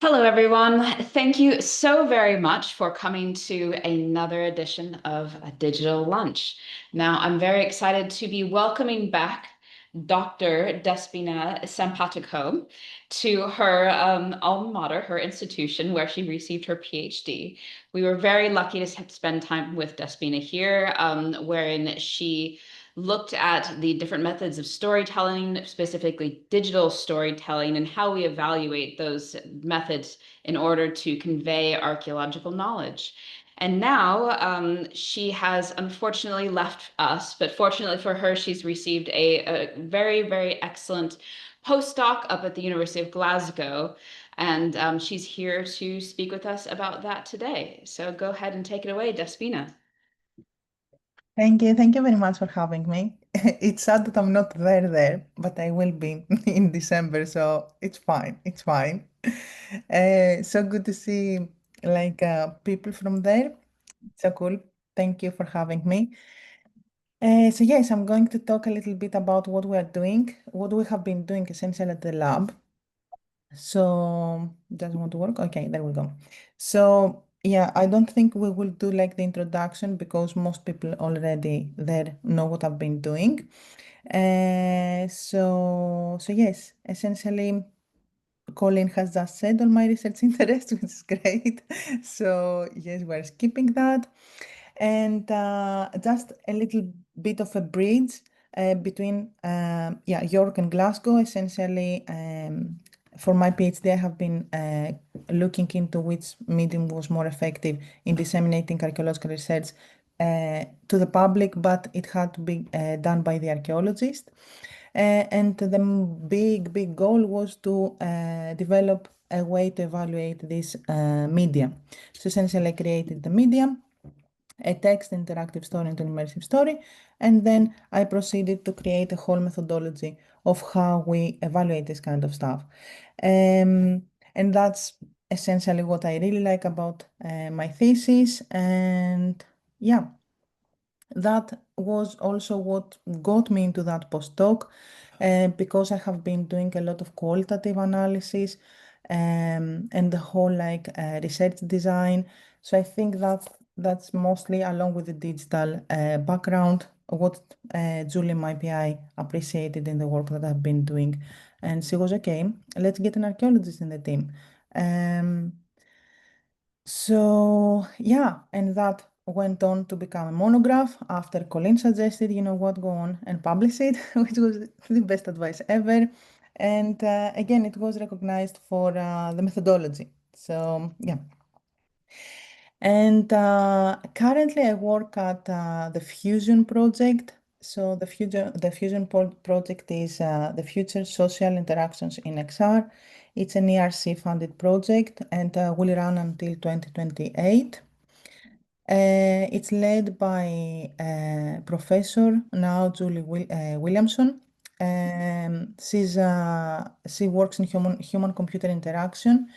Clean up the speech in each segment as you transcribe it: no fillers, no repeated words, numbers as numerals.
Hello, everyone. Thank you so very much for coming to another edition of a Digital Lunch. Now, I'm very excited to be welcoming back Dr. Despina Sampatakou to her alma mater, her institution, where she received her PhD. We were very lucky to spend time with Despina here, wherein she looked at the different methods of storytelling, specifically digital storytelling, and how we evaluate those methods in order to convey archaeological knowledge. And now she has unfortunately left us, but fortunately for her, she's received a very, very excellent postdoc up at the University of Glasgow. And she's here to speak with us about that today. So go ahead and take it away, Despina. Thank you. Thank you very much for having me. It's sad that I'm not there, but I will be in December, so it's fine. It's fine. So good to see people from there. So cool. Thank you for having me. So yes, I'm going to talk a little bit about what we are doing, what we have been doing essentially at the lab. So doesn't want to work? Okay, there we go. So yeah, I don't think we will do like the introduction because most people already there know what I've been doing. So yes, essentially Colin has just said all my research interests, which is great. So yes, we're skipping that. And just a little bit of a bridge between York and Glasgow. Essentially, for my PhD, I have been looking into which medium was more effective in disseminating archaeological research to the public, but it had to be done by the archaeologist. And the big goal was to develop a way to evaluate this media. So essentially, I created the medium, a text, interactive story, and an immersive story. And then I proceeded to create a whole methodology of how we evaluate this kind of stuff. And that's essentially what I really like about my thesis. And yeah, that was also what got me into that postdoc because I have been doing a lot of qualitative analysis and the whole research design. So I think that that's mostly along with the digital background what Julie, my PI, appreciated in the work that I've been doing. And she was okay, let's get an archaeologist in the team. Um, so yeah, and that went on to become a monograph after Colin suggested, you know what, go on and publish it, which was the best advice ever. And again, it was recognized for the methodology. So yeah. And currently I work at the Fusion project. So the Fusion project is the Future Social Interactions in XR. It's an ERC funded project and will run until 2028. It's led by Professor now Williamson. She works in human-computer interaction,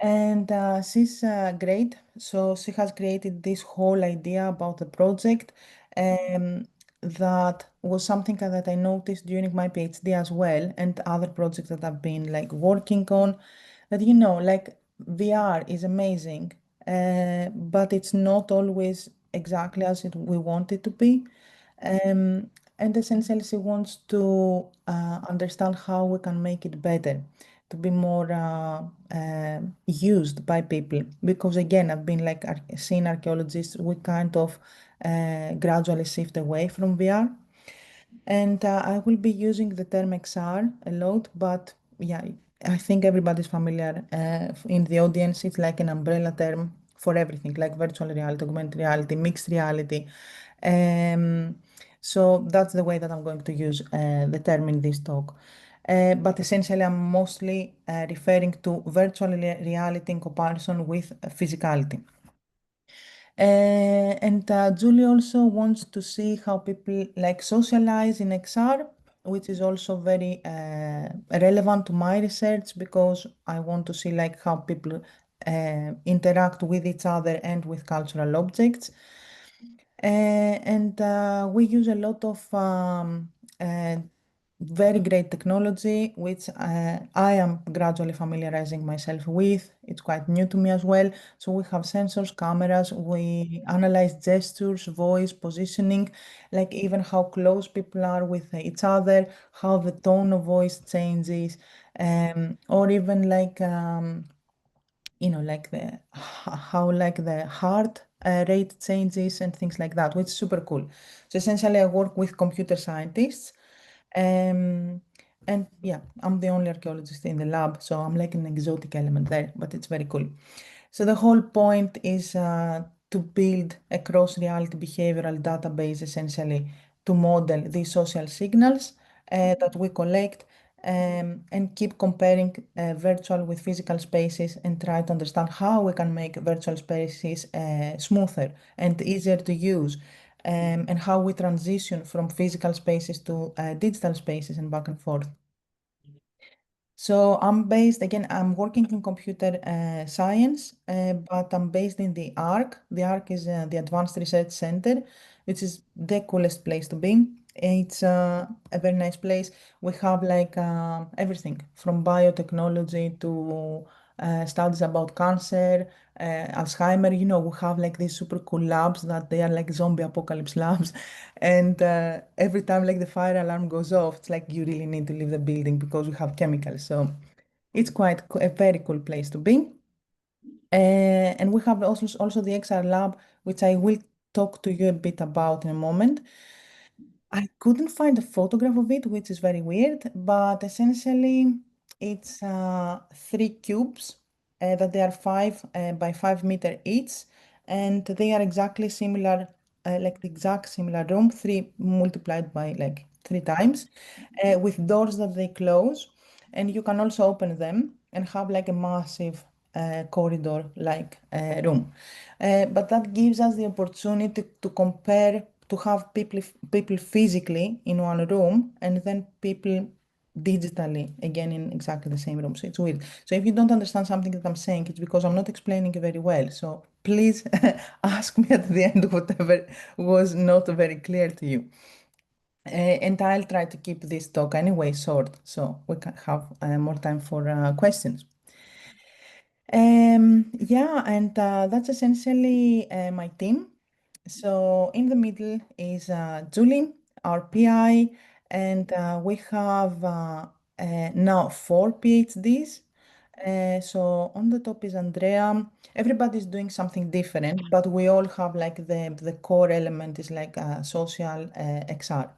and she's great. So she has created this whole idea about the project, that was something that I noticed during my PhD as well, and other projects that I've been like working on. That like VR is amazing, but it's not always exactly as we want it to be. Um, and essentially, she wants to understand how we can make it better, to be more used by people. Because again, I've been like seeing archaeologists, we kind of gradually shift away from VR. And I will be using the term XR a lot, but yeah, I think everybody's familiar in the audience. It's like an umbrella term for everything, like virtual reality, augmented reality, mixed reality. Um, so that's the way that I'm going to use the term in this talk. But essentially, I'm mostly referring to virtual reality in comparison with physicality. And Julie also wants to see how people like socialize in XR, which is also very relevant to my research because I want to see like how people interact with each other and with cultural objects. And we use a lot of uh, very great technology, which I am gradually familiarizing myself with. It's quite new to me as well. So we have sensors, cameras, we analyze gestures, voice, positioning, like even how close people are with each other, how the tone of voice changes, or even like like how like the heart rate changes and things like that, which is super cool. So essentially, I work with computer scientists, um, and yeah, I'm the only archaeologist in the lab, so I'm like an exotic element there, but it's very cool. So the whole point is to build a cross-reality behavioral database, essentially, to model these social signals that we collect and keep comparing virtual with physical spaces and try to understand how we can make virtual spaces smoother and easier to use, and how we transition from physical spaces to digital spaces and back and forth. So I'm working in computer science, but I'm based in the ARC. The ARC is the Advanced Research Center, which is the coolest place to be. It's a very nice place. We have like everything from biotechnology to studies about cancer, Alzheimer. We have like these super cool labs that they are like zombie apocalypse labs. And every time like the fire alarm goes off, it's like you really need to leave the building because we have chemicals. So it's quite a very cool place to be. And we have also the XR lab, which I will talk to you a bit about in a moment. I couldn't find a photograph of it, which is very weird, but essentially it's three cubes that they are 5 by 5 meter each, and they are exactly similar, like the exact similar room, three multiplied by like three times, with doors that they close, and you can also open them and have like a massive corridor like room. But that gives us the opportunity to compare, to have people physically in one room and then people digitally again in exactly the same room. So it's weird. So if you don't understand something that I'm saying, it's because I'm not explaining it very well. So please ask me at the end whatever was not very clear to you. And I'll try to keep this talk anyway short so we can have more time for questions. Yeah, and that's essentially my team. So in the middle is Julie, our PI, and we have now four PhDs. So on the top is Andrea. Everybody's doing something different, but we all have like the core element is like social XR.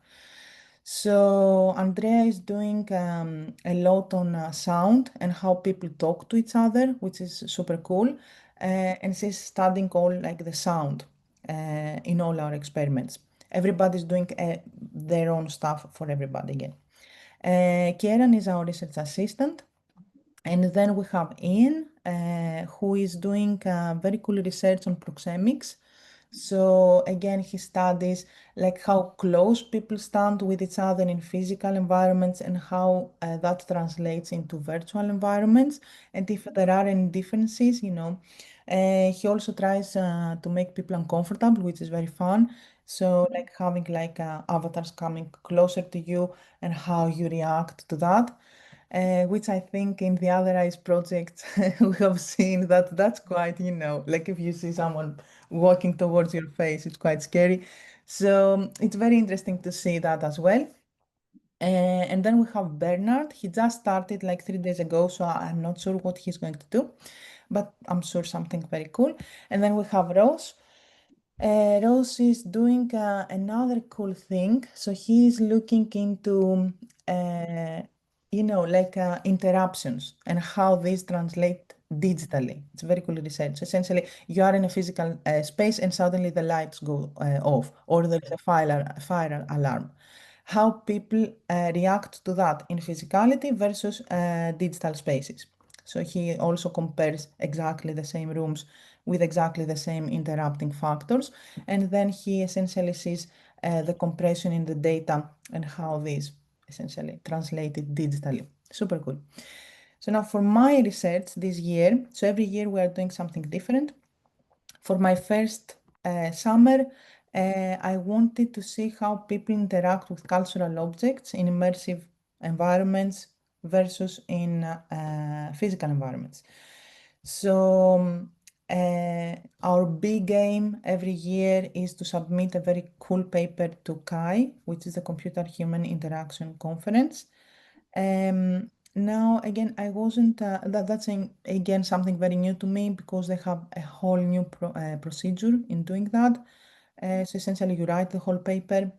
So Andrea is doing a lot on sound and how people talk to each other, which is super cool. And she's studying all like the sound in all our experiments. Everybody's doing their own stuff for everybody again. Kieran is our research assistant. And then we have Ian, who is doing very cool research on proxemics. So again, he studies like how close people stand with each other in physical environments and how that translates into virtual environments, and if there are any differences. He also tries to make people uncomfortable, which is very fun. So like having like avatars coming closer to you and how you react to that. Which I think in the Other Eyes project we have seen that that's quite, like if you see someone walking towards your face, it's quite scary. So it's very interesting to see that as well. And then we have Bernard. He just started like 3 days ago, so I'm not sure what he's going to do, but I'm sure something very cool. And then we have Rose. Rose is doing another cool thing. So he is looking into, uh, like interruptions and how these translate digitally. It's very cool research. Essentially, you are in a physical space and suddenly the lights go off or there is a fire alarm. How people react to that in physicality versus digital spaces. So he also compares exactly the same rooms with exactly the same interrupting factors. And then he essentially sees the compression in the data and how this essentially translated digitally. Super cool. So now for my research this year, so every year we are doing something different. For my first summer, I wanted to see how people interact with cultural objects in immersive environments versus in physical environments. So our big aim every year is to submit a very cool paper to CHI, which is the Computer Human Interaction Conference. Now, again, I wasn't, that's again something very new to me because they have a whole new procedure in doing that. So essentially, you write the whole paper,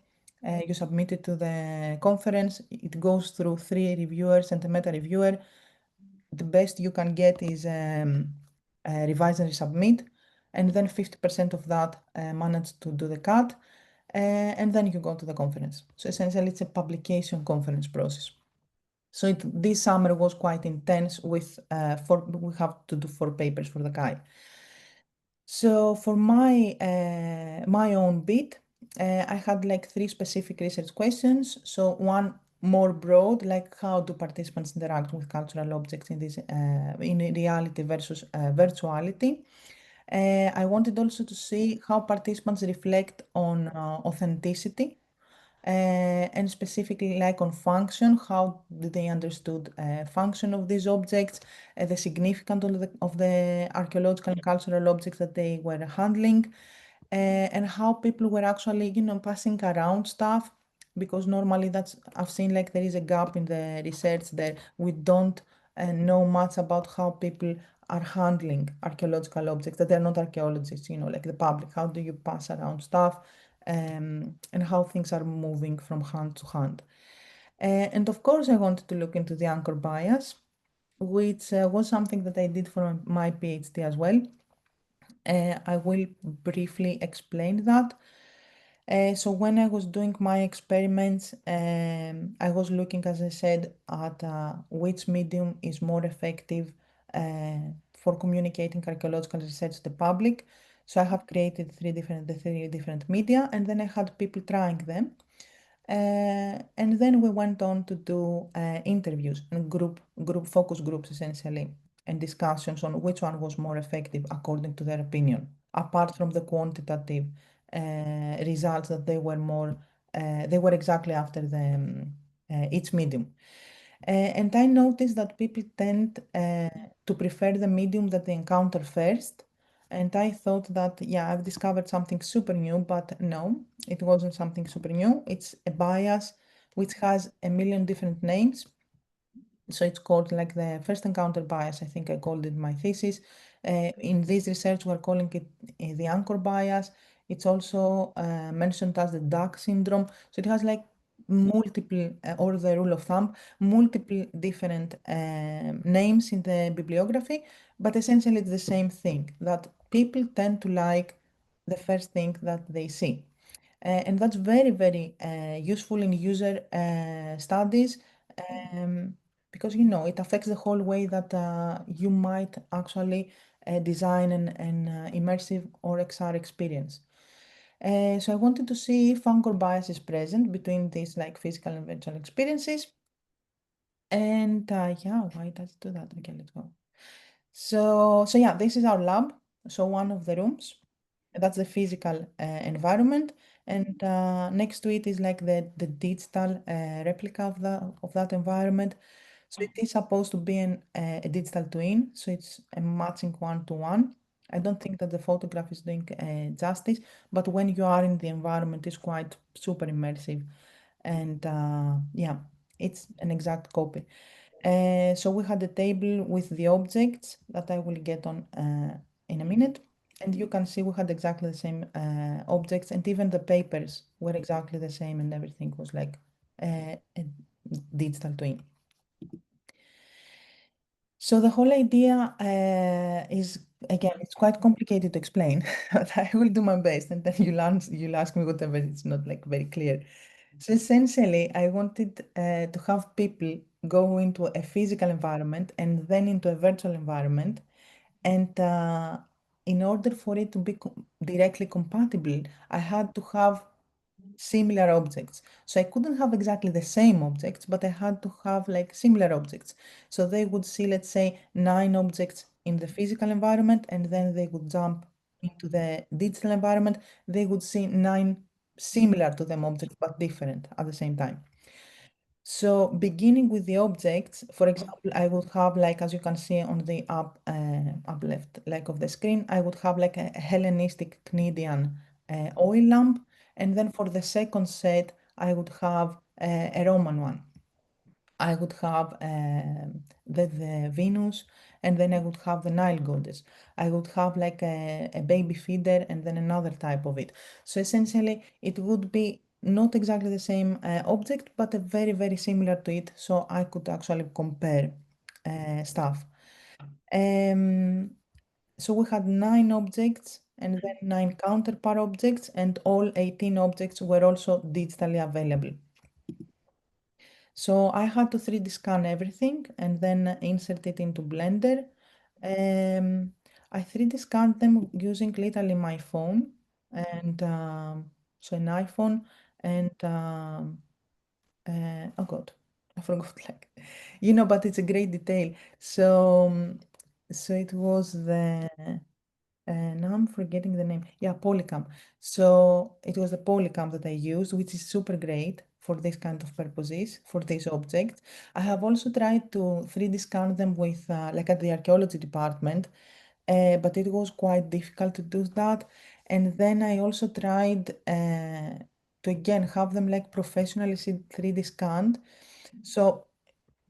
you submit it to the conference, it goes through three reviewers and a meta reviewer. The best you can get is revise and resubmit, and then 50% of that manage to do the cut, and then you go to the conference. So essentially, it's a publication conference process. So this summer was quite intense with we have to do 4 papers for the CHI. So for my own bit, I had like 3 specific research questions. So one more broad, like how do participants interact with cultural objects in this in reality versus virtuality. I wanted also to see how participants reflect on authenticity and specifically like on function, how did they understood function of these objects, the significance of the archaeological and cultural objects that they were handling, and how people were actually, passing around stuff, because normally that's, I've seen like there is a gap in the research there. We don't know much about how people are handling archaeological objects that they're not archaeologists, like the public. How do you pass around stuff? And how things are moving from hand to hand. And of course, I wanted to look into the anchor bias, which was something that I did for my PhD as well. I will briefly explain that. So when I was doing my experiments, I was looking, as I said, at which medium is more effective for communicating archaeological research to the public. So I have created the 3 different media, and then I had people trying them. And then we went on to do interviews and group focus groups essentially, and discussions on which one was more effective according to their opinion, apart from the quantitative results that they were exactly after each medium. And I noticed that people tend to prefer the medium that they encounter first. And I thought that, yeah, I've discovered something super new, but no, it wasn't something super new. It's a bias which has a million different names. So it's called like the first encounter bias. I think I called it my thesis. In this research, we're calling it the anchor bias. It's also mentioned as the duck syndrome. So it has like multiple, or the rule of thumb, multiple different names in the bibliography, but essentially it's the same thing, that people tend to like the first thing that they see. And that's very, very useful in user studies, um, because it affects the whole way that you might actually design an immersive or XR experience. So I wanted to see if anchor bias is present between these like physical and virtual experiences. And yeah, why does it do that? Okay, let's go. So yeah, this is our lab. So one of the rooms, that's the physical environment, and next to it is like the digital replica of that environment. So it is supposed to be a digital twin, so it's a matching 1-to-1. I don't think that the photograph is doing justice, but when you are in the environment, it's quite super immersive, and yeah, it's an exact copy. So we had a table with the objects that I will get on in a minute. And you can see we had exactly the same objects, and even the papers were exactly the same, and everything was like a digital twin. So the whole idea is, again, it's quite complicated to explain, but I will do my best, and then you'll ask me whatever it's not like very clear. So essentially, I wanted to have people go into a physical environment and then into a virtual environment. And in order for it to be directly compatible, I had to have similar objects. So I couldn't have exactly the same objects, but I had to have like similar objects. So they would see, let's say, 9 objects in the physical environment, and then they would jump into the digital environment. They would see 9 similar to them objects, but different at the same time. So beginning with the objects, for example, I would have like, as you can see on the up left like of the screen, I would have like a Hellenistic Cnidian oil lamp. And then for the second set, I would have a Roman one. I would have the Venus, and then I would have the Nile goddess. I would have like a baby feeder and then another type of it. So essentially, it would be not exactly the same object, but a very, very similar to it. So I could actually compare stuff. Um, so we had 9 objects and then 9 counterpart objects, and all 18 objects were also digitally available. So I had to 3D scan everything and then insert it into Blender. I 3D scanned them using literally my phone and so an iPhone and oh God, I forgot like but it's a great detail. So so it was the now I'm forgetting the name. Yeah, Polycam. So it was the Polycam that I used, which is super great for this kind of purposes, for these objects. I have also tried to 3D scan them with, like at the archaeology department, but it was quite difficult to do that. And then I also tried to again have them like professionally 3D scanned. So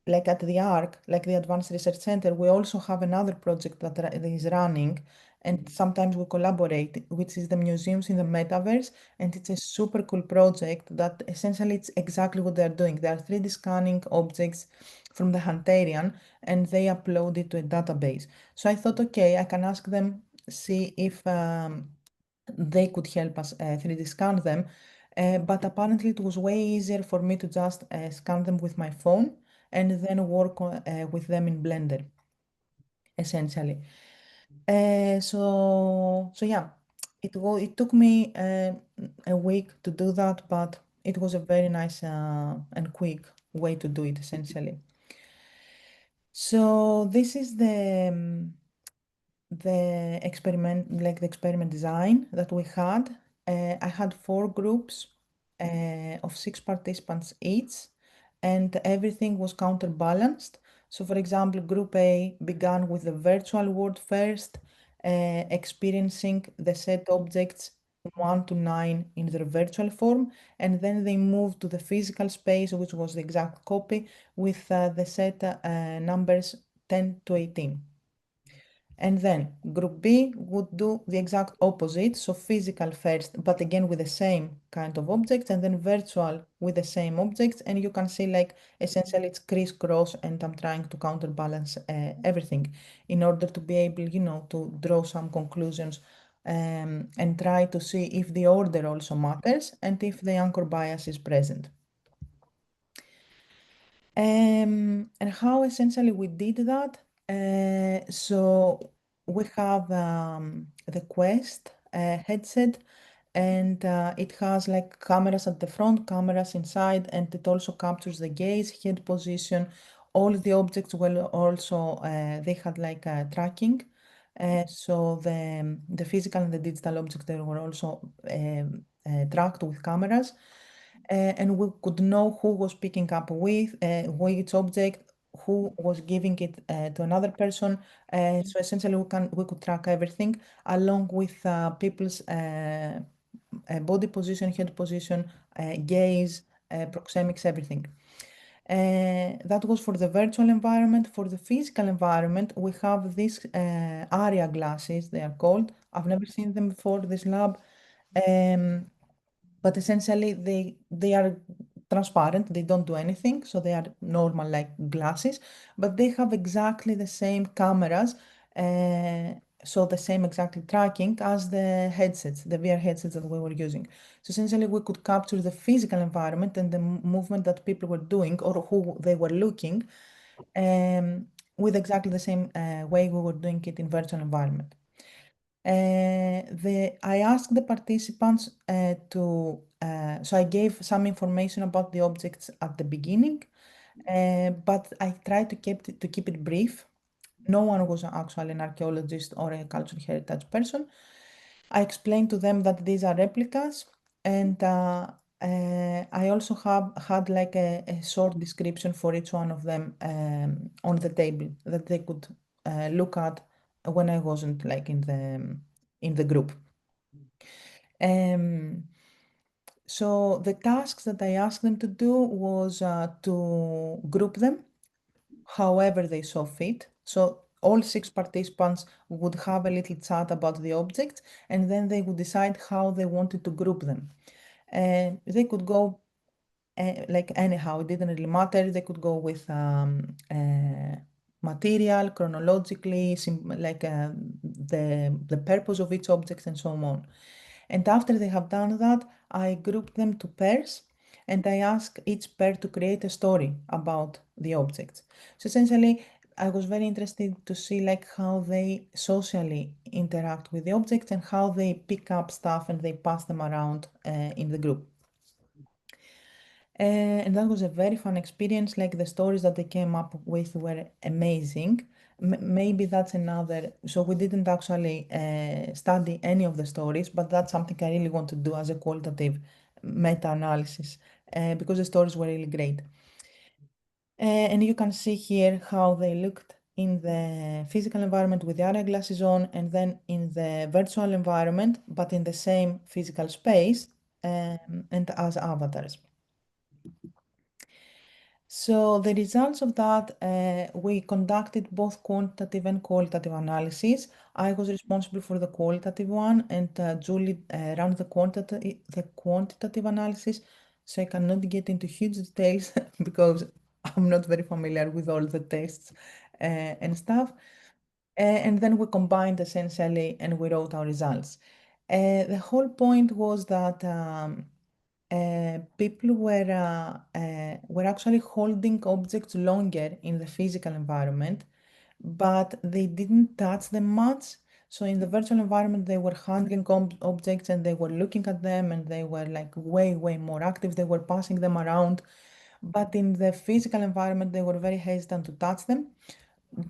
like at the ARC, like the Advanced Research Center, we also have another project that is running, and sometimes we collaborate, which is the museums in the metaverse, and it's a super cool project that essentially it's exactly what they're doing. They are 3D scanning objects from the Hunterian, and they upload it to a database. So I thought, okay, I can ask them, see if they could help us 3D scan them. But apparently it was way easier for me to just scan them with my phone and then work with them in Blender, essentially. So yeah, it took me a week to do that, but it was a very nice and quick way to do it, essentially. So this is the experiment design that we had. I had 4 groups of 6 participants each, and everything was counterbalanced. So, for example, Group A began with the virtual world first, experiencing the set objects 1 to 9 in their virtual form, and then they moved to the physical space, which was the exact copy, with the set numbers 10 to 18. And then group B would do the exact opposite, so physical first, but again with the same kind of objects, and then virtual with the same objects. And you can see like essentially it's crisscross, and I'm trying to counterbalance everything in order to be able, to draw some conclusions and try to see if the order also matters and if the anchor bias is present. And how essentially we did that. So we have the Quest headset, and it has like cameras at the front, cameras inside, and it also captures the gaze, head position. All the objects were also they had like tracking. So the physical and the digital objects they were also tracked with cameras, and we could know who was picking up with which object, who was giving it to another person. So essentially, we could track everything along with people's body position, head position, gaze, proxemics, everything. That was for the virtual environment. For the physical environment, we have these ARIA glasses, they are called. I've never seen them before, this lab. Um, but essentially they are transparent, they don't do anything, so they are normal like glasses, but they have exactly the same cameras, uh, so the same exactly tracking as the headsets, the VR headsets that we were using. So essentially we could capture the physical environment and the movement that people were doing or who they were looking, with exactly the same way we were doing it in virtual environment. I asked the participants so I gave some information about the objects at the beginning, but I tried to keep it brief. No one was actually an archaeologist or a cultural heritage person. I explained to them that these are replicas, and I also have had like a short description for each one of them on the table that they could look at when I wasn't like in the group. Um, so the tasks that I asked them to do was to group them however they saw fit. So all six participants would have a little chat about the objects, and then they would decide how they wanted to group them. They could go like anyhow, it didn't really matter. They could go with material, chronologically, like the purpose of each object and so on. And after they have done that, I group them to pairs and I ask each pair to create a story about the objects. So essentially, I was very interested to see like how they socially interact with the objects and how they pick up stuff and they pass them around in the group. And that was a very fun experience. Like the stories that they came up with were amazing. Maybe that's another. So we didn't actually study any of the stories, but that's something I really want to do as a qualitative meta-analysis because the stories were really great. And you can see here how they looked in the physical environment with the AR glasses on, and then in the virtual environment, but in the same physical space and as avatars. So the results of that, we conducted both quantitative and qualitative analysis. I was responsible for the qualitative one, and Julie ran the quantitative analysis. So I cannot get into huge details because I'm not very familiar with all the tests and stuff. And then we combined essentially, and we wrote our results. The whole point was that people were actually holding objects longer in the physical environment, but they didn't touch them much. So in the virtual environment, they were handling objects and they were looking at them and they were like way, way more active. They were passing them around. But in the physical environment, they were very hesitant to touch them.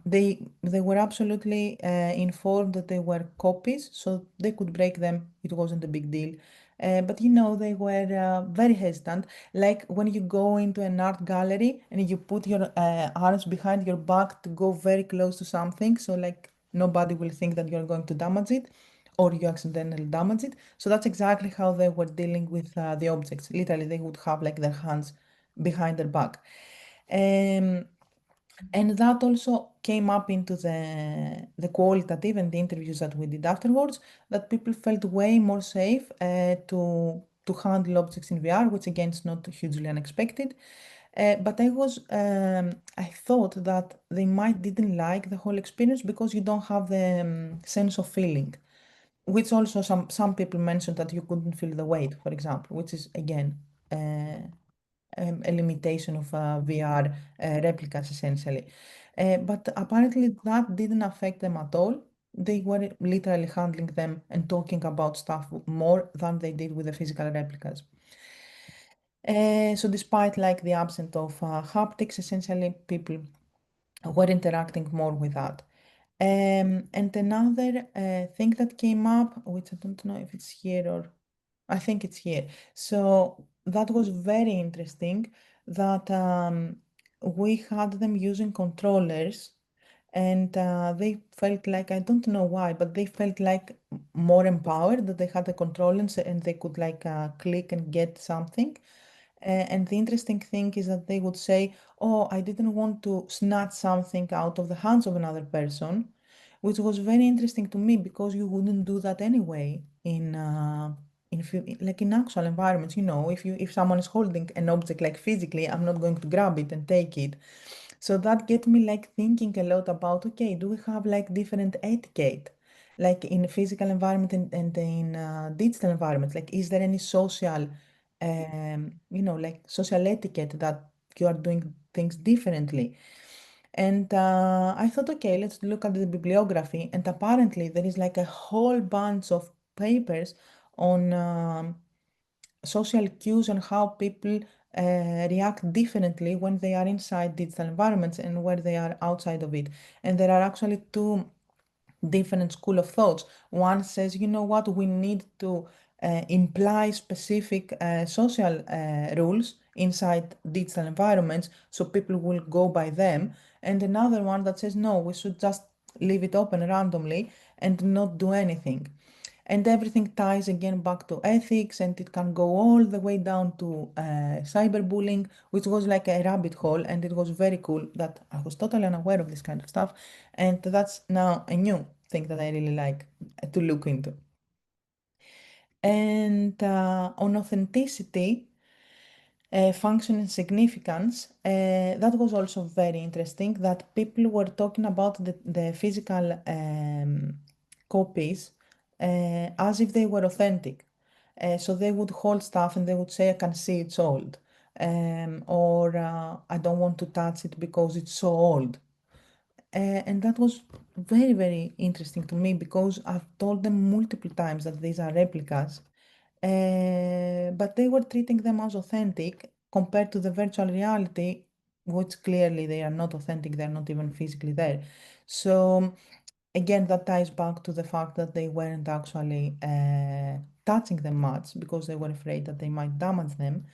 They were absolutely informed that they were copies, so they could break them. It wasn't a big deal. But they were very hesitant. Like when you go into an art gallery and you put your arms behind your back to go very close to something, so like nobody will think that you're going to damage it or you accidentally damage it. So that's exactly how they were dealing with the objects. Literally, they would have like their hands behind their back. Um, and that also came up into the qualitative and the interviews that we did afterwards, that people felt way more safe to handle objects in VR, which again is not hugely unexpected. But I thought that they might didn't like the whole experience because you don't have the sense of feeling, which also some people mentioned that you couldn't feel the weight, for example, which is again a limitation of VR replicas essentially. But apparently that didn't affect them at all. They were literally handling them and talking about stuff more than they did with the physical replicas. So despite like the absence of haptics, essentially people were interacting more with that. And another thing that came up, which I don't know if it's here or I think it's here. So that was very interesting that we had them using controllers and they felt like, I don't know why, but they felt like more empowered that they had the controllers and they could like click and get something. And the interesting thing is that they would say, "Oh, I didn't want to snatch something out of the hands of another person," which was very interesting to me because you wouldn't do that anyway like in actual environments. If someone is holding an object like physically, I'm not going to grab it and take it. So that get me like thinking a lot about, okay, do we have like different etiquette? Like in a physical environment and in digital environments, like is there any social, like social etiquette that you are doing things differently? And I thought, okay, let's look at the bibliography. And apparently there is like a whole bunch of papers on social cues and how people react differently when they are inside digital environments and where they are outside of it. And there are actually two different school of thoughts. One says, you know what, we need to imply specific social rules inside digital environments, so people will go by them, and another one that says no, we should just leave it open randomly and not do anything. And everything ties again back to ethics, and it can go all the way down to cyberbullying, which was like a rabbit hole, and it was very cool that I was totally unaware of this kind of stuff. And that's now a new thing that I really like to look into. And on authenticity, function and significance, that was also very interesting that people were talking about the physical copies as if they were authentic. So they would hold stuff and they would say, I can see it's old. Or I don't want to touch it because it's so old. And that was very, very interesting to me because I've told them multiple times that these are replicas, but they were treating them as authentic compared to the virtual reality, which clearly they are not authentic, they're not even physically there. So again, that ties back to the fact that they weren't actually touching them much because they were afraid that they might damage them.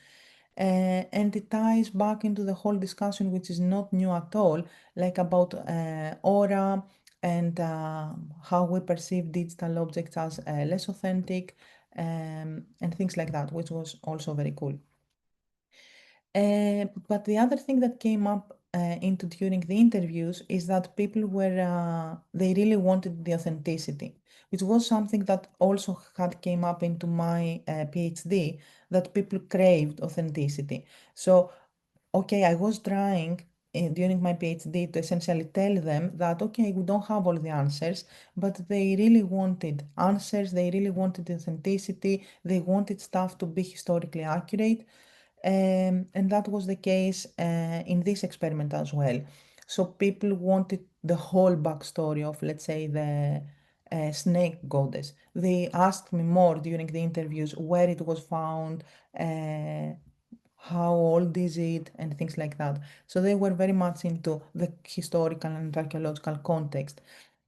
And it ties back into the whole discussion, which is not new at all, like about aura and how we perceive digital objects as less authentic and things like that, which was also very cool. But the other thing that came up into during the interviews is that people were they really wanted the authenticity, which was something that also had came up into my PhD, that people craved authenticity. So okay, I was trying during my PhD to essentially tell them that, okay, we don't have all the answers, but they really wanted answers, they really wanted authenticity, they wanted stuff to be historically accurate. And that was the case in this experiment as well. So people wanted the whole backstory of, let's say, the snake goddess. They asked me more during the interviews where it was found, uh, how old is it, and things like that. So they were very much into the historical and archaeological context.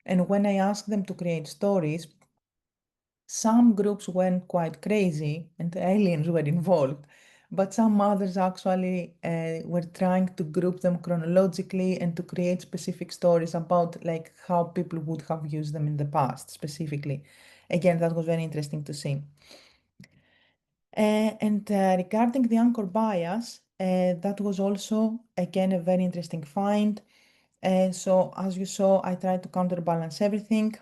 And when I asked them to create stories, some groups went quite crazy and aliens were involved, but some others actually were trying to group them chronologically and to create specific stories about like how people would have used them in the past specifically. Again, that was very interesting to see. And regarding the anchor bias, that was also again a very interesting find. So as you saw, I tried to counterbalance everything.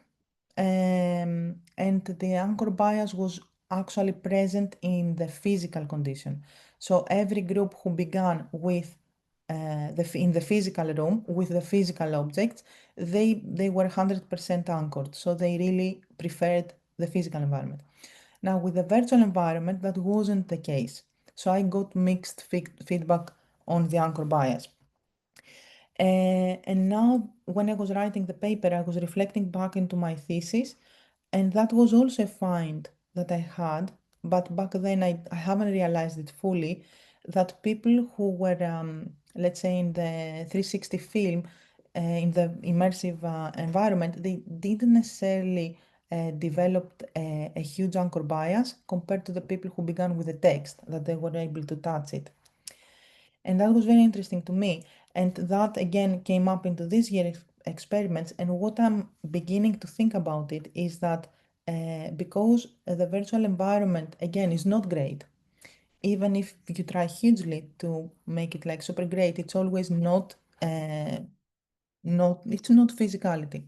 And the anchor bias was actually present in the physical condition. So every group who began with in the physical room with the physical objects, they were 100% anchored. So they really preferred the physical environment. Now with the virtual environment, that wasn't the case. So I got mixed feedback on the anchor bias. And now, when I was writing the paper, I was reflecting back into my thesis, and that was also a find that I had. But back then, I haven't realized it fully that people who were, let's say, in the 360 film, in the immersive environment, they didn't necessarily develop a huge anchor bias compared to the people who began with the text, that they were able to touch it. And that was very interesting to me. And that again came up into this year's experiments. And what I'm beginning to think about it is that because the virtual environment again is not great, even if you try hugely to make it like super great, it's always not it's not physicality.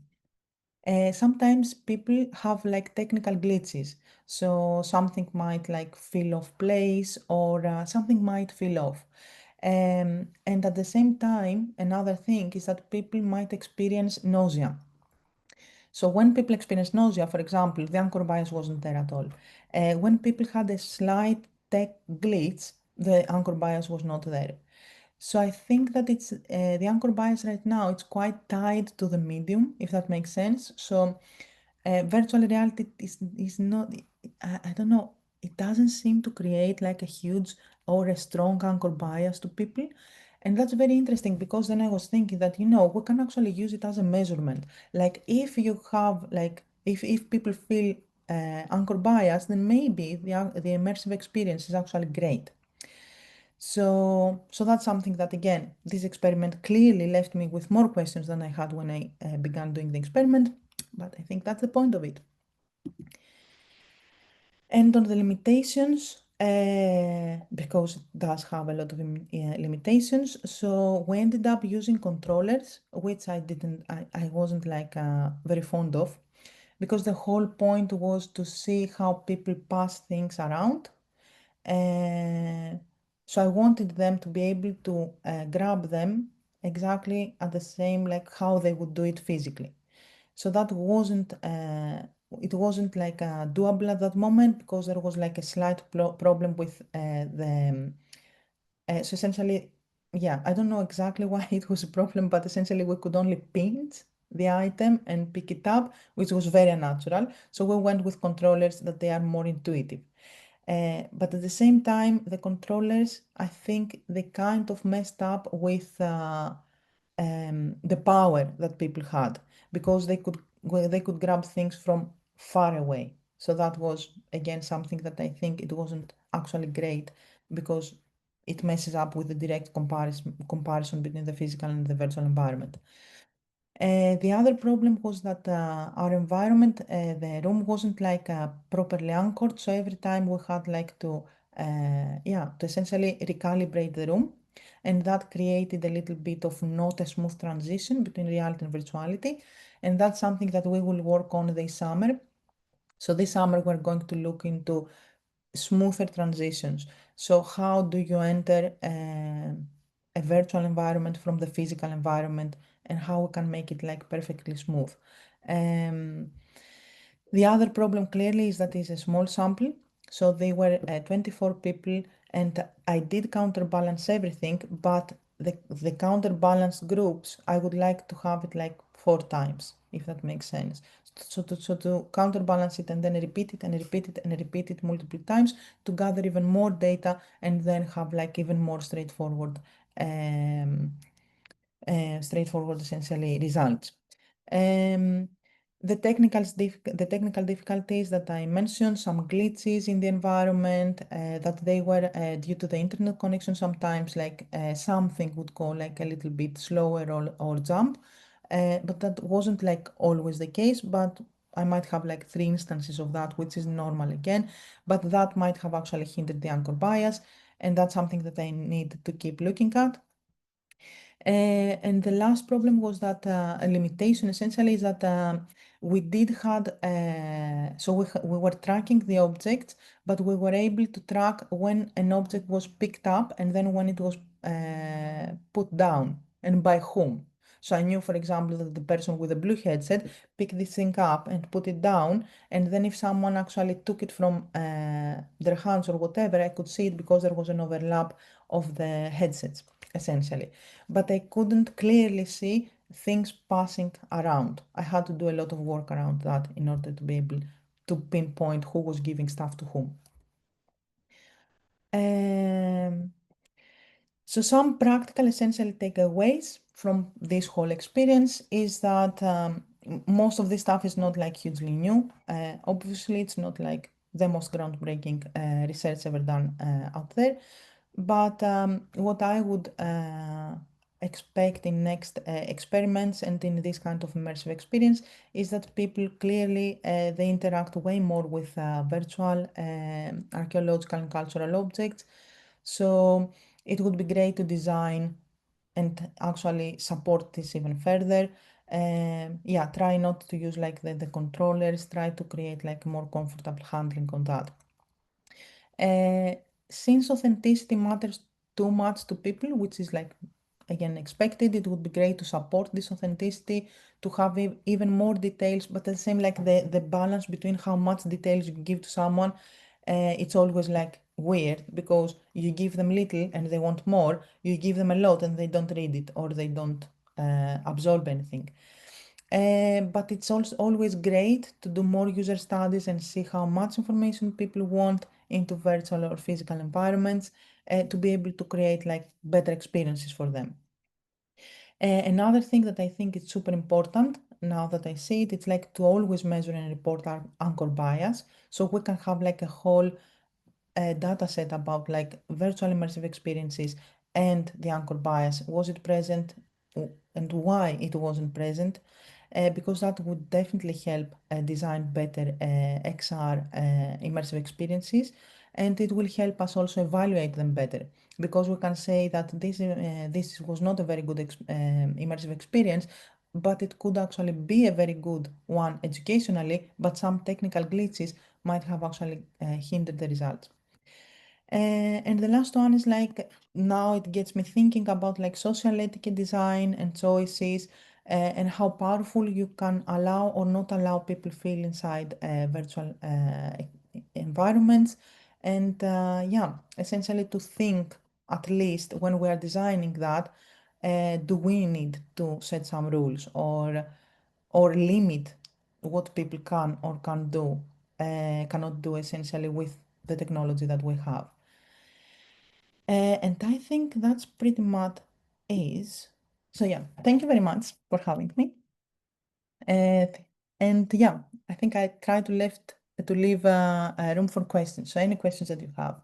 Sometimes people have like technical glitches. So something might like feel off place or something might feel off. And at the same time, another thing is that people might experience nausea. So when people experience nausea, for example, the anchor bias wasn't there at all. When people had a slight tech glitch, the anchor bias was not there. So I think that it's the anchor bias right now, it's quite tied to the medium, if that makes sense. So virtual reality is not, I don't know, it doesn't seem to create like a huge or a strong anchor bias to people. And that's very interesting because then I was thinking that, we can actually use it as a measurement. Like if you have like, if people feel anchor bias, then maybe the immersive experience is actually great. So that's something that, again, this experiment clearly left me with more questions than I had when I began doing the experiment, but I think that's the point of it. And on the limitations, because it does have a lot of limitations, so we ended up using controllers, which I wasn't like very fond of, because the whole point was to see how people pass things around. So I wanted them to be able to grab them exactly at the same, like how they would do it physically. So that wasn't, it wasn't like doable at that moment because there was like a slight problem with so essentially, yeah, I don't know exactly why it was a problem, but essentially we could only pinch the item and pick it up, which was very unnatural. So we went with controllers that they are more intuitive. But at the same time, the controllers, I think they kind of messed up with the power that people had because they could grab things from far away. So that was again something that I think it wasn't actually great because it messes up with the direct comparison between the physical and the virtual environment. The other problem was that our environment, the room wasn't like properly anchored. So every time we had like to essentially recalibrate the room. And that created a little bit of not a smooth transition between reality and virtuality. And that's something that we will work on this summer. So this summer, we're going to look into smoother transitions. So how do you enter a virtual environment from the physical environment and how we can make it like perfectly smooth. Um, the other problem clearly is that it's a small sample. So they were 24 people and I did counterbalance everything, but the counterbalance groups, I would like to have it like 4 times, if that makes sense. So to counterbalance it and then repeat it and repeat it and repeat it multiple times to gather even more data and then have like even more um, straightforward essentially results. Um, the technical difficulties that I mentioned, some glitches in the environment, that they were due to the internet connection sometimes, like something would go like a little bit slower or jump, but that wasn't like always the case, but I might have like 3 instances of that, which is normal again, but that might have actually hindered the anchor bias, and that's something that I need to keep looking at. And the last problem was that a limitation essentially is that we did had we were tracking the objects, but we were able to track when an object was picked up and then when it was put down and by whom. So I knew, for example, that the person with the blue headset picked this thing up and put it down, and then if someone actually took it from their hands or whatever, I could see it because there was an overlap of the headsets, essentially. But I couldn't clearly see things passing around. I had to do a lot of work around that in order to be able to pinpoint who was giving stuff to whom. Um, so some practical essential takeaways from this whole experience is that most of this stuff is not like hugely new. Obviously, it's not like the most groundbreaking research ever done out there. But what I would expect in next experiments and in this kind of immersive experience is that people clearly they interact way more with virtual archaeological and cultural objects. So it would be great to design and actually support this even further. Yeah, try not to use like the controllers, try to create like more comfortable handling on that. Uh, since authenticity matters too much to people, which is like again expected, it would be great to support this authenticity, to have even more details, but the same like the balance between how much details you give to someone, it's always like weird because you give them little and they want more, you give them a lot and they don't read it or they don't absorb anything. But it's also always great to do more user studies and see how much information people want into virtual or physical environments to be able to create like better experiences for them. Another thing that I think is super important now that I see it, it's like to always measure and report our anchor bias. So we can have like a whole data set about like virtual immersive experiences and the anchor bias. Was it present and why it wasn't present? Because that would definitely help design better XR immersive experiences, and it will help us also evaluate them better because we can say that this was not a very good immersive experience, but it could actually be a very good one educationally, but some technical glitches might have actually hindered the results. And the last one is like now it gets me thinking about like social etiquette design and choices and how powerful you can allow or not allow people feel inside virtual environments. And yeah, essentially to think at least when we are designing that, do we need to set some rules or limit what people can or can do, cannot do essentially with the technology that we have. And I think that's pretty much is. So yeah, thank you very much for having me. And and yeah, I think I try to leave a room for questions. So any questions that you have,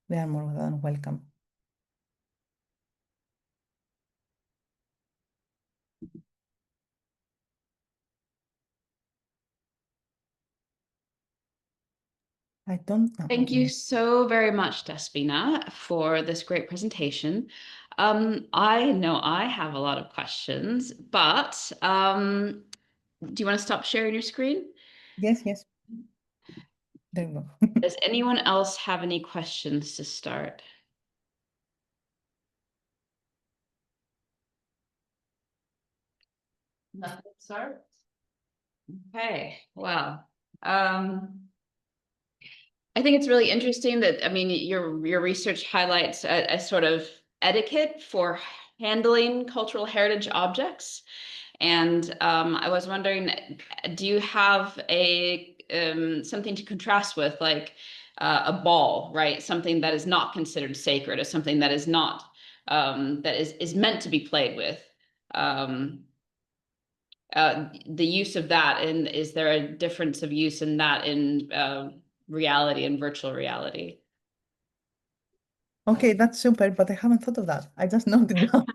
they are more than welcome. I don't know. Thank you so very much, Despina, for this great presentation. I know I have a lot of questions, but do you want to stop sharing your screen? Yes, yes. There you go. Does anyone else have any questions to start? Nothing to start? Okay, well, I think it's really interesting that, I mean, your research highlights a sort of etiquette for handling cultural heritage objects. And I was wondering, do you have a something to contrast with, like a ball, right? Something that is not considered sacred, or something that is not that is meant to be played with. Um, the use of that, and is there a difference of use in that in reality and virtual reality? Okay, that's super, but I haven't thought of that. I just noted down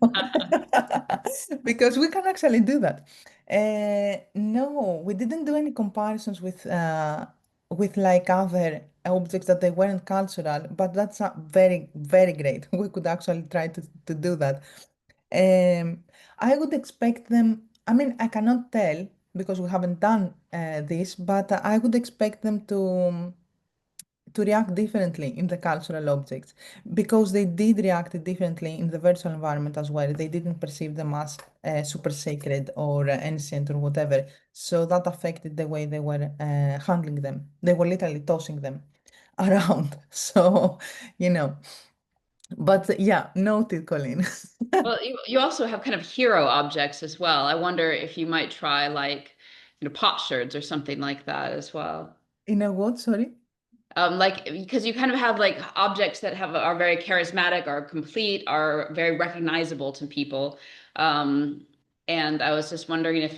because we can actually do that. No, we didn't do any comparisons with like other objects that they weren't cultural, but that's very, very great. We could actually try to do that. I would expect them, I mean, I cannot tell because we haven't done this, but I would expect them to react differently in the cultural objects because they did react differently in the virtual environment as well. They didn't perceive them as super sacred or ancient or whatever. So that affected the way they were handling them. They were literally tossing them around. So, you know, but yeah, noted, Colin. Well, you also have kind of hero objects as well. I wonder if you might try like, potsherds or something like that as well. In a what, sorry? Like, because you kind of have like objects that are very charismatic, are complete, are very recognizable to people. Um, and I was just wondering if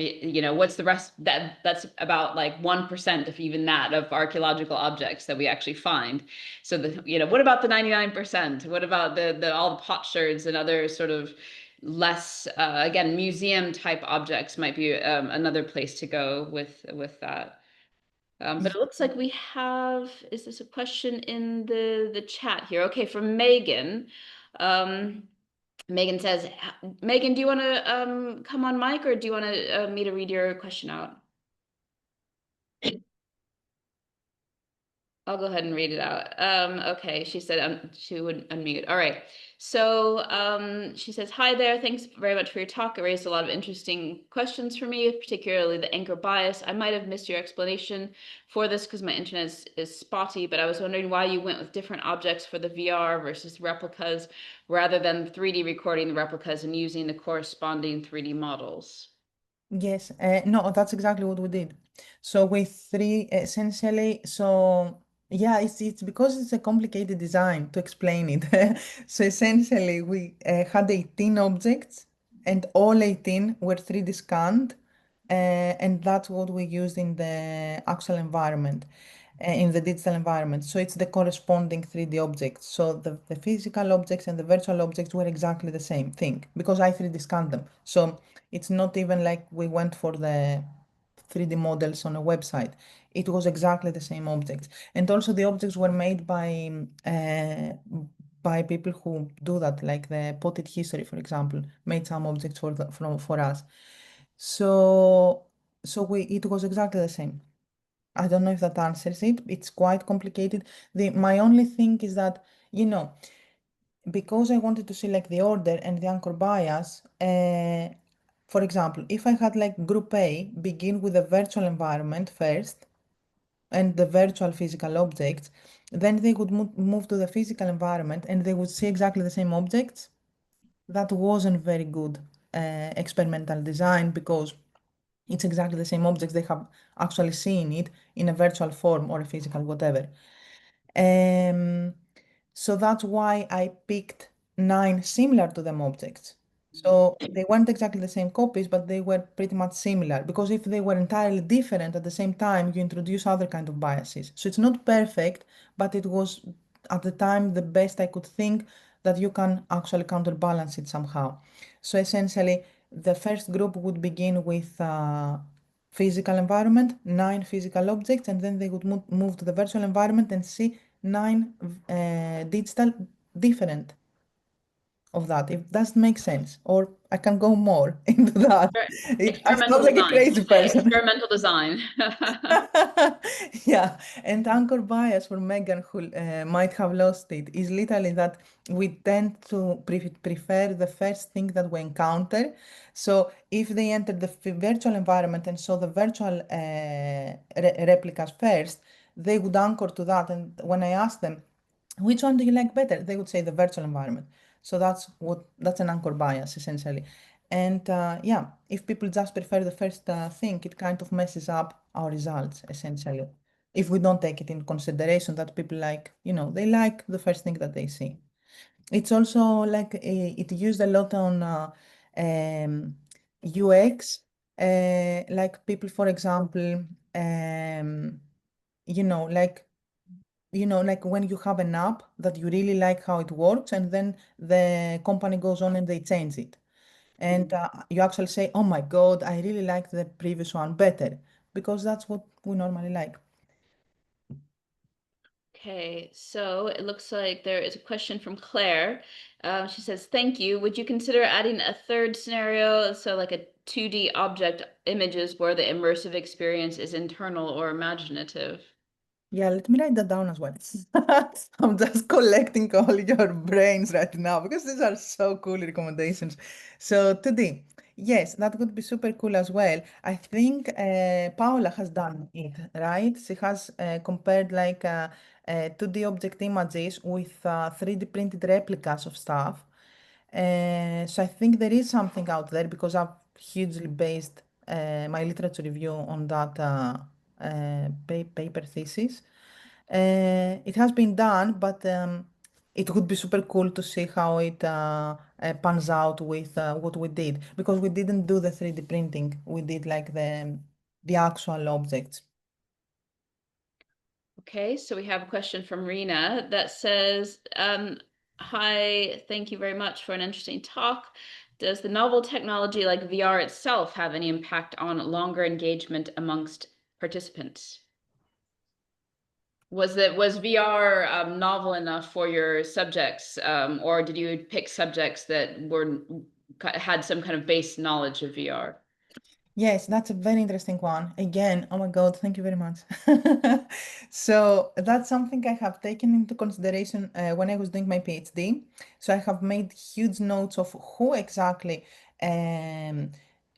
what's the rest, that's about like 1%, if even that, of archaeological objects that we actually find. So what about the 99%? What about the all the potsherds and other sort of less again, museum type objects might be another place to go with that. But it looks like we have, is this a question in the chat here? Okay, from Megan. Um, Megan says, Megan, do you want to come on mic, or do you want to me to read your question out? I'll go ahead and read it out. Okay, she said she would unmute. All right. So she says, hi there. Thanks very much for your talk. It raised a lot of interesting questions for me, particularly the anchor bias. I might have missed your explanation for this because my internet is spotty, but I was wondering why you went with different objects for the VR versus replicas rather than 3D recording the replicas and using the corresponding 3D models. Yes, no, that's exactly what we did. So with three, essentially, so yeah, it's because it's a complicated design to explain it. So essentially, we had 18 objects and all 18 were 3D scanned, and that's what we used in the actual environment, in the digital environment. So it's the corresponding 3D objects. So the physical objects and the virtual objects were exactly the same thing because I 3D scanned them. So it's not even like we went for the 3D models on a website. It was exactly the same objects. And also the objects were made by people who do that, like the Potted History, for example, made some objects for us. So it was exactly the same. I don't know if that answers it. It's quite complicated. My only thing is that, you know, because I wanted to see like the order and the anchor bias, for example, if I had like group A begin with a virtual environment first and the virtual physical objects, then they would move to the physical environment and they would see exactly the same objects. That wasn't very good experimental design because it's exactly the same objects. They have actually seen it in a virtual form or a physical whatever. Um, so that's why I picked 9 similar to them objects. So they weren't exactly the same copies, but they were pretty much similar. Because if they were entirely different at the same time, you introduce other kind of biases. So it's not perfect, but it was at the time the best I could think that you can actually counterbalance it somehow. So essentially, the first group would begin with physical environment, 9 physical objects, and then they would move to the virtual environment and see 9 digital different of that, if that makes sense. Or I can go more into that. I Experimental sound like a design. crazy person. Experimental design. Yeah, and anchor bias for Megan, who might have lost it, is literally that we tend to prefer the first thing that we encounter. So if they enter the virtual environment and saw the virtual replicas first, they would anchor to that. And when I ask them, which one do you like better? They would say the virtual environment. So that's an anchor bias essentially. And yeah, if people just prefer the first thing, it kind of messes up our results essentially. If we don't take it in consideration that people like, they like the first thing that they see. It's also like it used a lot on UX, like people, for example, you know, like like when you have an app that you really like how it works, and then the company goes on and they change it. And you actually say, oh my God, I really like the previous one better, because that's what we normally like. Okay, so it looks like there is a question from Claire. She says, "Thank you. Would you consider adding a third scenario, so like a 2D object images where the immersive experience is internal or imaginative?" Yeah, let me write that down as well. I'm just collecting all your brains right now because these are so cool recommendations. So today, yes, that would be super cool as well. I think Paola has done it, right? She has compared like 2D object images with 3D printed replicas of stuff. So I think there is something out there because I've hugely based my literature review on that paper thesis. It has been done, but it would be super cool to see how it pans out with what we did, because we didn't do the 3D printing. We did like the actual objects. Okay, so we have a question from Rena that says, "Hi, thank you very much for an interesting talk. Does the novel technology like VR itself have any impact on longer engagement amongst participants? Was VR novel enough for your subjects, or did you pick subjects that had some kind of base knowledge of VR?" Yes, that's a very interesting one. Again, oh my God, thank you very much. So that's something I have taken into consideration when I was doing my PhD. So I have made huge notes of who exactly um,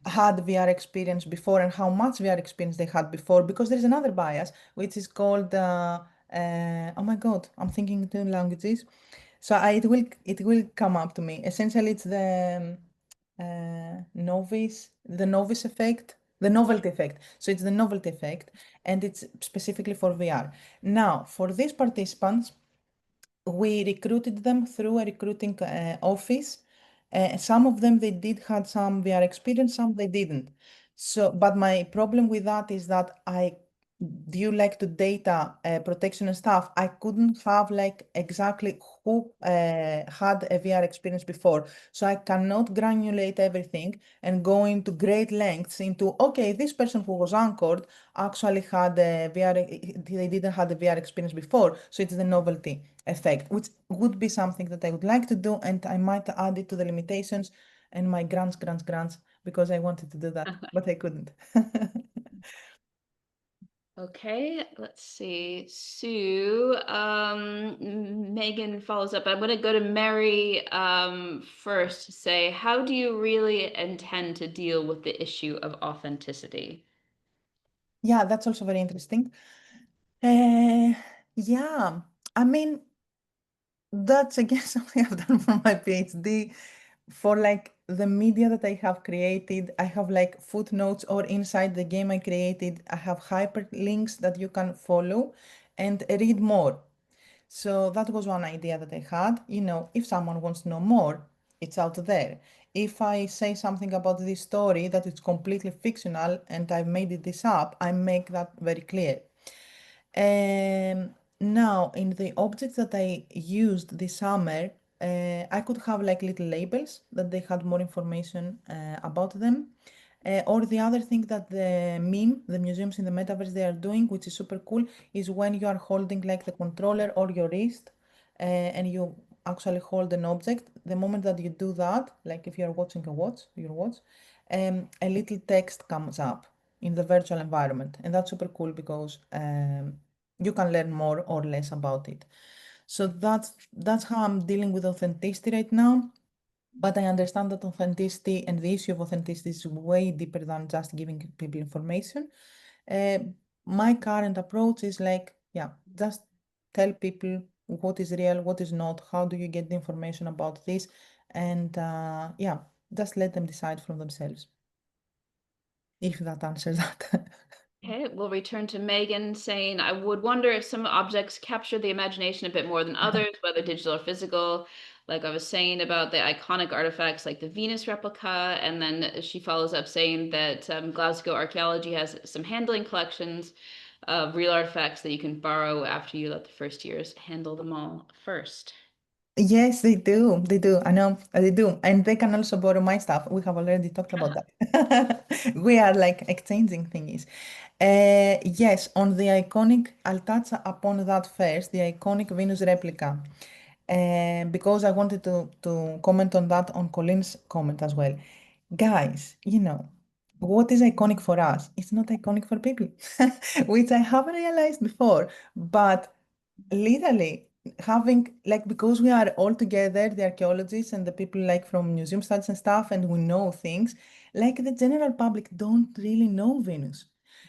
had VR experience before and how much VR experience they had before, because there's another bias, which is called, oh my God, I'm thinking two languages. So it will come up to me. Essentially, it's the novice effect, the novelty effect. So it's the novelty effect, and it's specifically for VR. Now, for these participants, we recruited them through a recruiting office, Some of them they did had some VR experience, some they didn't. So, but my problem with that is that I due like to data protection and stuff, I couldn't have like exactly who had a VR experience before. So I cannot granulate everything and go into great lengths into, okay, this person who was anchored actually had a VR, they didn't have a VR experience before. So it's the novelty effect, which would be something that I would like to do. And I might add it to the limitations and my grants, because I wanted to do that, but I couldn't. Okay, let's see. Sue, Megan follows up. I'm going to go to Mary first to say, how do you really intend to deal with the issue of authenticity? Yeah, that's also very interesting. Uh, yeah, I mean, that's again something I've done for my PhD. For like the media that I have created, I have like footnotes, or inside the game I created, I have hyperlinks that you can follow and read more. So that was one idea that I had. If someone wants to know more, it's out there. If I say something about this story that is completely fictional and I've made this up, I make that very clear. Now, in the objects that I used this summer, I could have like little labels that they had more information about them. Or the other thing that the museums in the metaverse, they are doing, which is super cool, is when you are holding like the controller or your wrist, and you actually hold an object. The moment that you do that, like if you are watching your watch, a little text comes up in the virtual environment, and that's super cool because you can learn more or less about it. So that's how I'm dealing with authenticity right now. But I understand that authenticity and the issue of authenticity is way deeper than just giving people information. Uh, my current approach is like, yeah, just tell people what is real, what is not, how do you get the information about this, and yeah, just let them decide for themselves. If that answers that. Okay, we'll return to Megan saying, I would wonder if some objects capture the imagination a bit more than others, whether digital or physical. Like I was saying about the iconic artifacts like the Venus replica. And then she follows up saying that Glasgow Archaeology has some handling collections of real artifacts that you can borrow after you let the first years handle them all first. Yes, they do. They do. I know they do. And they can also borrow my stuff. We have already talked about that. We are like exchanging things. Yes, on the iconic, I'll touch upon that first, the iconic Venus replica. Because I wanted to comment on that on Colin's comment as well. Guys, what is iconic for us? It's not iconic for people, which I haven't realized before. But literally, having like, because we are all together, the archaeologists and the people like from museum studies and stuff, and we know things, like the general public don't really know Venus.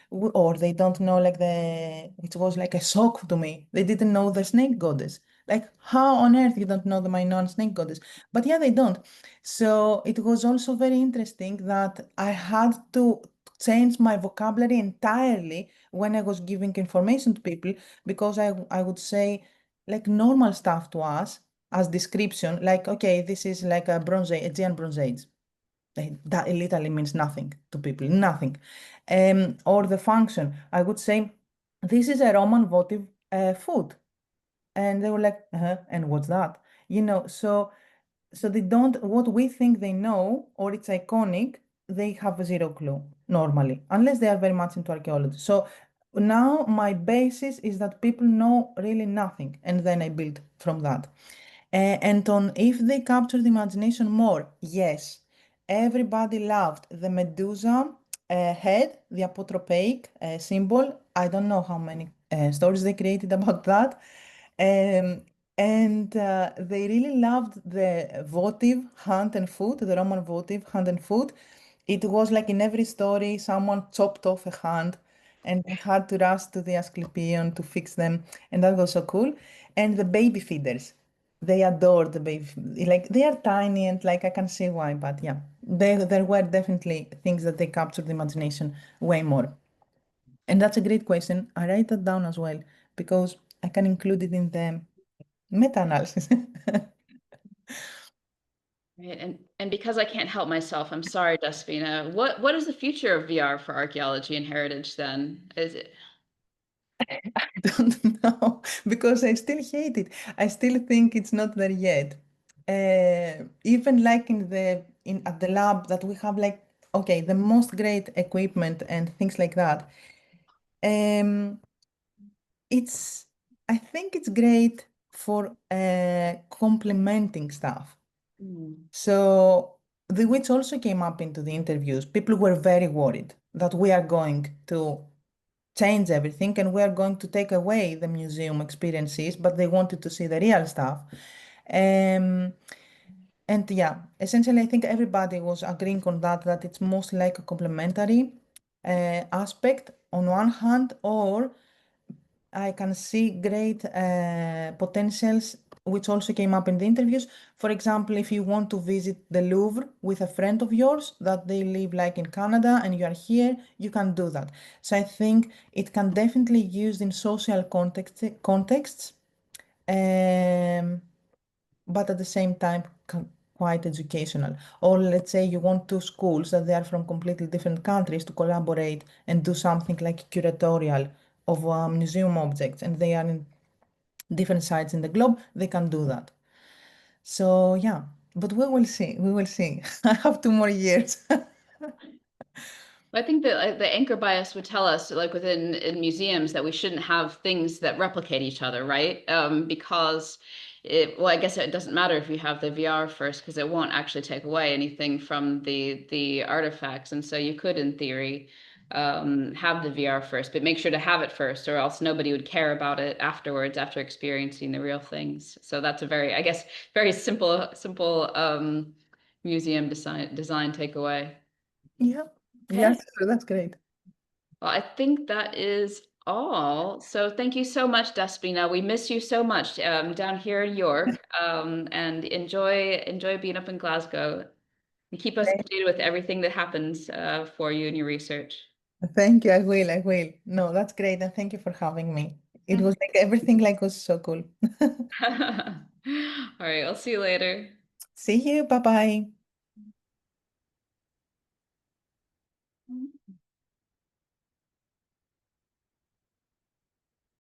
Or they don't know like which was like a shock to me. They didn't know the snake goddess. Like, how on earth you don't know the Minoan snake goddess? But yeah, they don't. So it was also very interesting that I had to change my vocabulary entirely when I was giving information to people, because I would say like normal stuff to us as description, like, okay, this is like a Bronze Age, Aegean Bronze Age. That literally means nothing to people, nothing. Or the function, I would say, this is a Roman votive food. And they were like, and what's that? So they don't, what we think they know, or it's iconic, they have zero clue normally, unless they are very much into archaeology. So now my basis is that people know really nothing, and then I build from that. And on if they capture the imagination more, yes, everybody loved the Medusa head, the apotropaic symbol. I don't know how many stories they created about that. Um, and they really loved the votive hand and foot, the Roman votive hand and foot. It was like in every story, someone chopped off a hand and they had to rush to the Asclepion to fix them. And that was so cool. And the baby feeders, they adored the baby. Like they are tiny and like I can see why, but yeah, there were definitely things that they captured the imagination way more. And that's a great question. I write that down as well because I can include it in the meta-analysis. Right. And because I can't help myself, I'm sorry, Despina. What is the future of VR for archaeology and heritage then? Is it I don't know because I still hate it. I still think it's not there yet. Even like in at the lab that we have like okay the most great equipment and things like that. Um, it's I think it's great for complementing stuff. Hmm. So the which also came up into the interviews. People were very worried that we are going to change everything and we are going to take away the museum experiences, but they wanted to see the real stuff. Um, and yeah, essentially, I think everybody was agreeing on that, that it's most like a complementary aspect on one hand, or I can see great potentials, which also came up in the interviews. For example, if you want to visit the Louvre with a friend of yours that they live like in Canada and you are here, you can do that. So I think it can definitely used in social contexts, um, but at the same time quite educational. Or let's say you want two schools that they are from completely different countries to collaborate and do something like curatorial of museum objects, and they are in different sites in the globe, they can do that. So yeah, but we will see. We will see. I have 2 more years. I think that the anchor bias would tell us, like within in museums, that we shouldn't have things that replicate each other, right? Because well, I guess it doesn't matter if you have the VR first, because it won't actually take away anything from the artifacts, and so you could, in theory, have the VR first, but make sure to have it first, or else nobody would care about it afterwards, after experiencing the real things. So that's a very, I guess, very simple museum design takeaway. Yeah. Yes, Okay. so that's great. Well, I think that is all. So thank you so much, Despina. We miss you so much down here in York. And enjoy being up in Glasgow. And keep us Thank updated with everything that happens for you and your research. thank you. I will. I will. No, that's great. And thank you for having me. It was like everything like was so cool. All right, I'll see you later. See you. Bye bye.